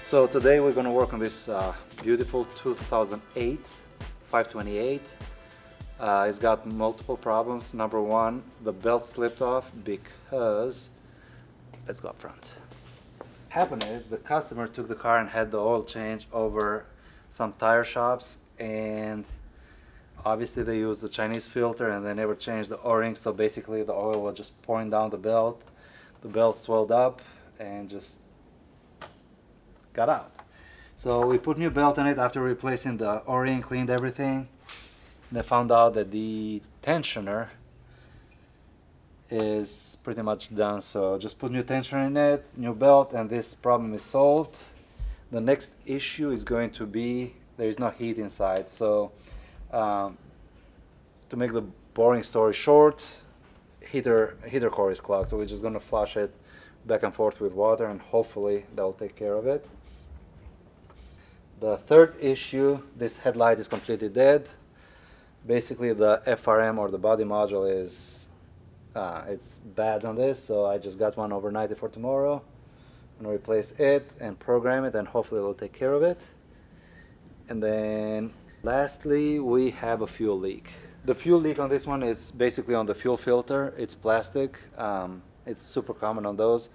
So today we're going to work on this beautiful 2008 528. It's got multiple problems. Number one, the belt slipped off because, let's go up front. Happened is the customer took the car and had the oil change over some tire shops, and obviously they used the Chinese filter and they never changed the O-ring, so basically the oil was just pouring down the belt. The belt swelled up and just got out. So we put new belt on it after replacing the O-ring, cleaned everything. They found out that the tensioner is pretty much done, so just put new tensioner in it, new belt, and this problem is solved. The next issue is going to be there is no heat inside, so to make the boring story short, heater core is clogged, so we're just going to flush it back and forth with water, and hopefully that will take care of it. The third issue, this headlight is completely dead. Basically the FRM, or the body module, is it's bad on this, so I just got one overnighted for tomorrow. I'm going to replace it and program it, and hopefully it'll take care of it. And then lastly, we have a fuel leak. The fuel leak on this one is basically on the fuel filter. It's plastic. It's super common on those.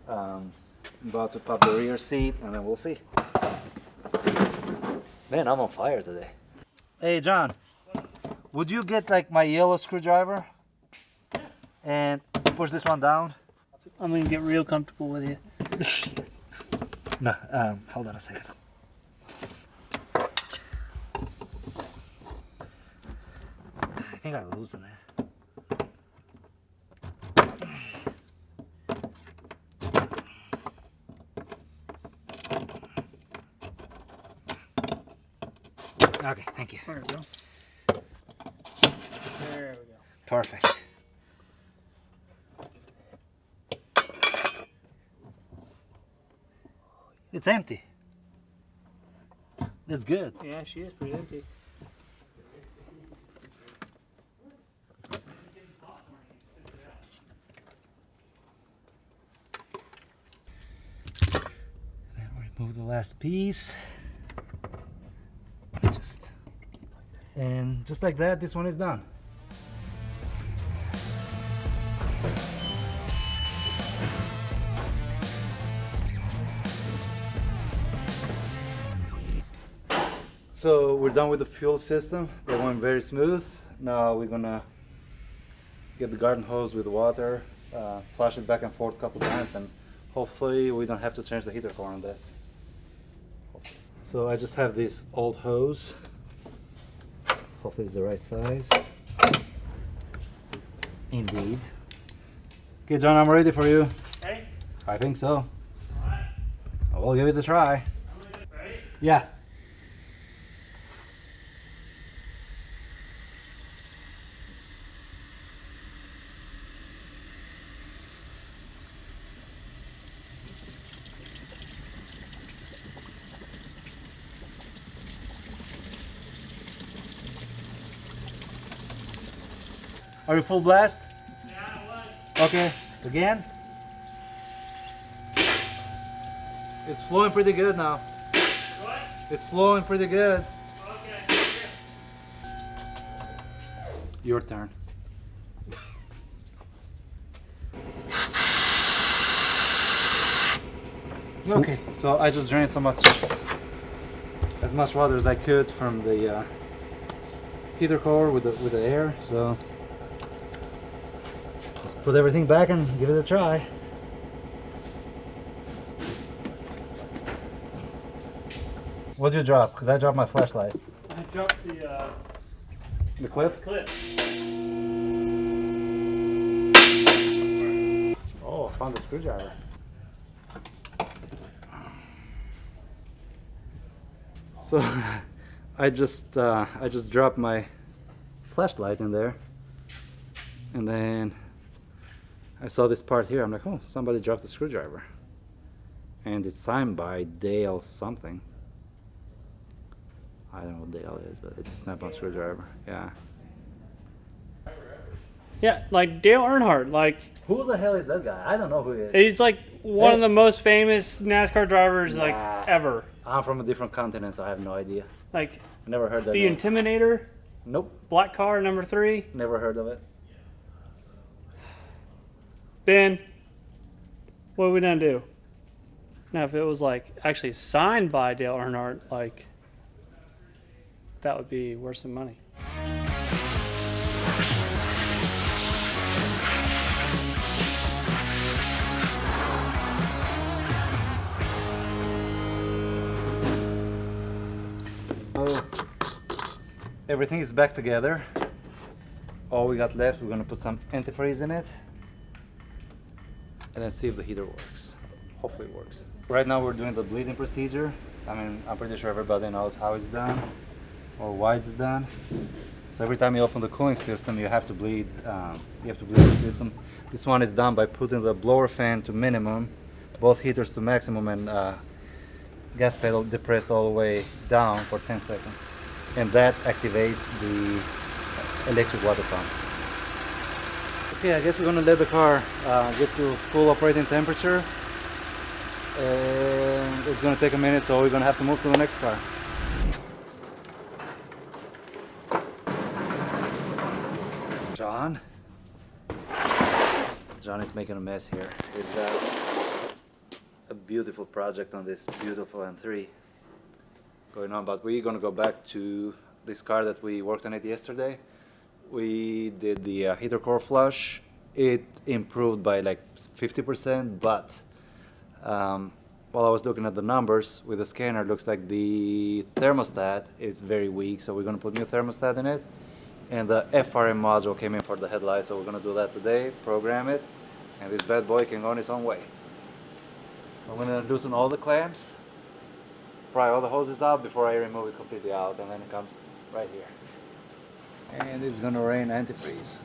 I'm about to pop the rear seat and then we'll see. Man, I'm on fire today. Hey John, would you get like my yellow screwdriver and push this one down? I'm gonna get real comfortable with you. No, hold on a second. I think I loosened it. Okay, thank you. There we go. There we go. Perfect. It's empty. That's good. Yeah, she is pretty empty. Then we remove the last piece. And just like that, this one is done. So we're done with the fuel system. They went very smooth. Now we're gonna get the garden hose with water, flush it back and forth a couple times, and hopefully we don't have to change the heater core on this. So I just have this old hose. Hopefully it's the right size. Indeed. Okay, John, I'm ready for you. Ready? I think so. Alright. We'll give it a try. Ready? Yeah. Are you full blast? Yeah, I was. Okay, again. It's flowing pretty good now. What? It's flowing pretty good. Okay. Your turn. Okay, so I just drained as much water as I could from the heater core with the air. So let's put everything back and give it a try. What'd you drop? Because I dropped my flashlight. I dropped The clip? clip. Oh, I found the screwdriver. So I just dropped my flashlight in there, and then I saw this part here. I'm like, oh, somebody dropped a screwdriver, and it's signed by Dale something. I don't know what Dale is, but it's a snap-on screwdriver. Yeah. Yeah, like Dale Earnhardt. Like, Who the hell is that guy? I don't know who he is. he's like one of the most famous NASCAR drivers. Like, Nah, ever. I'm from a different continent, so I have no idea. Like I never heard that the name. Intimidator, Nope, black car number 3. never heard of it. Ben, what are we gonna do? Now, if it was like actually signed by Dale Earnhardt, like that would be worth some money. So everything is back together. All we got left, we're gonna put some antifreeze in it and then see if the heater works. Hopefully it works. Right now we're doing the bleeding procedure. I mean, I'm pretty sure everybody knows how it's done or why it's done. So every time you open the cooling system, you have to bleed. The system. This one is done by putting the blower fan to minimum, both heaters to maximum, and gas pedal depressed all the way down for 10 seconds. And that activates the electric water pump. Okay, I guess we're gonna let the car get to full operating temperature. And it's gonna take a minute, so we're gonna have to move to the next car. John is making a mess here. He's got a beautiful project on this beautiful M3 going on, but we're gonna go back to this car that we worked on it yesterday. We did the heater core flush. It improved by like 50%, but while I was looking at the numbers with the scanner, it looks like the thermostat is very weak, so we're gonna put new thermostat in it. And the FRM module came in for the headlight, so we're gonna do that today, program it, and this bad boy can go on its own way. I'm gonna loosen all the clamps, pry all the hoses out before I remove it completely out, and then it comes right here. And it's gonna rain antifreeze.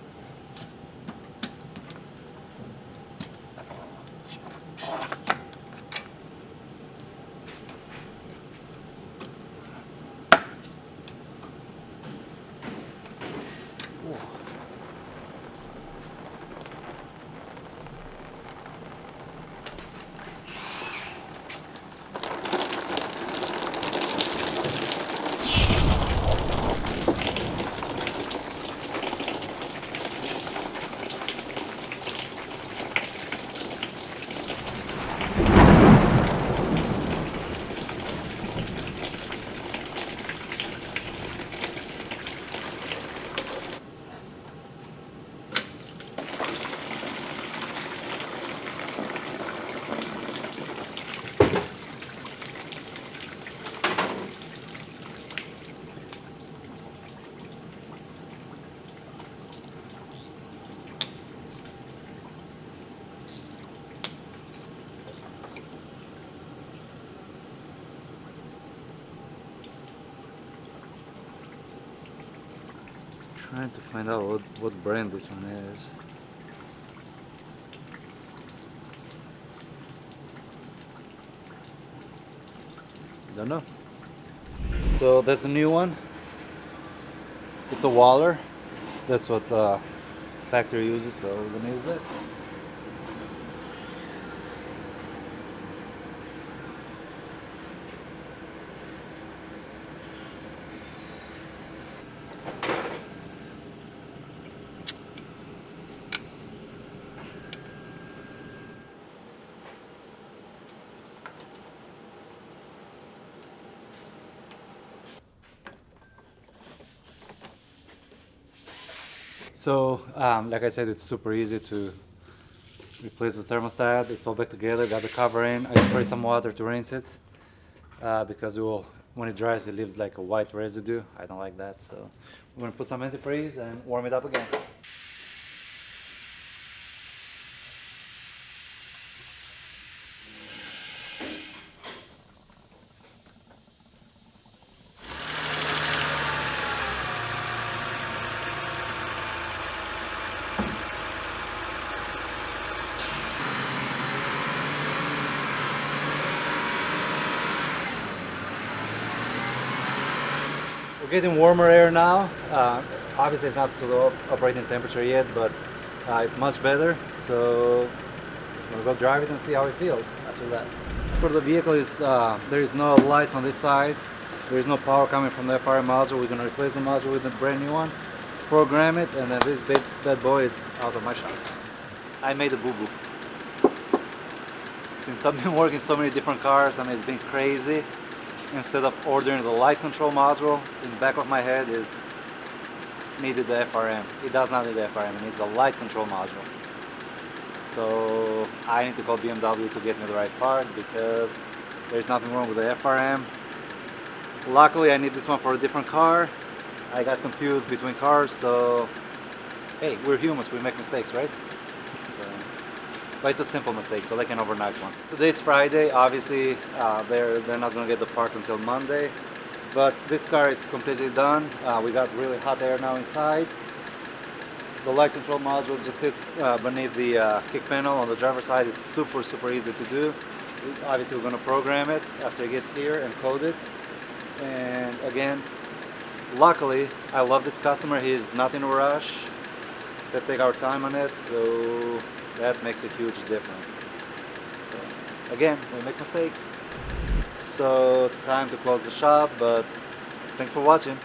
Trying to find out what brand this one is. Don't know. So that's a new one. It's a Waller. That's what the factory uses, so we're gonna use this. So, like I said, it's super easy to replace the thermostat. It's all back together, got the cover in. I sprayed some water to rinse it because when it dries, it leaves like a white residue. I don't like that, so we're gonna put some antifreeze and warm it up again. We're getting warmer air now. Obviously it's not to the operating temperature yet, but it's much better. So I'm gonna go drive it and see how it feels after that. for the vehicle is there is no lights on this side. There is no power coming from the FRM module. We're gonna replace the module with a brand new one, program it, and then this bad boy is out of my shop. I made a boo-boo. Since I've been working so many different cars, I mean, it's been crazy. Instead of ordering the light control module, in the back of my head is needed the FRM. It does not need the FRM, it needs a light control module. So I need to call BMW to get me the right part because there's nothing wrong with the FRM. Luckily I need this one for a different car. I got confused between cars, so hey, we're humans, we make mistakes, right? But it's a simple mistake, so they can overnight one. Today's Friday, obviously they're not gonna get the part until Monday. But this car is completely done. We got really hot air now inside. The light control module just sits beneath the kick panel on the driver's side. It's super easy to do. Obviously we're gonna program it after it gets here and code it. And again, luckily, I love this customer. He's not in a rush. Let's take our time on it, so that makes a huge difference. So, again, we make mistakes. So time to close the shop, but thanks for watching.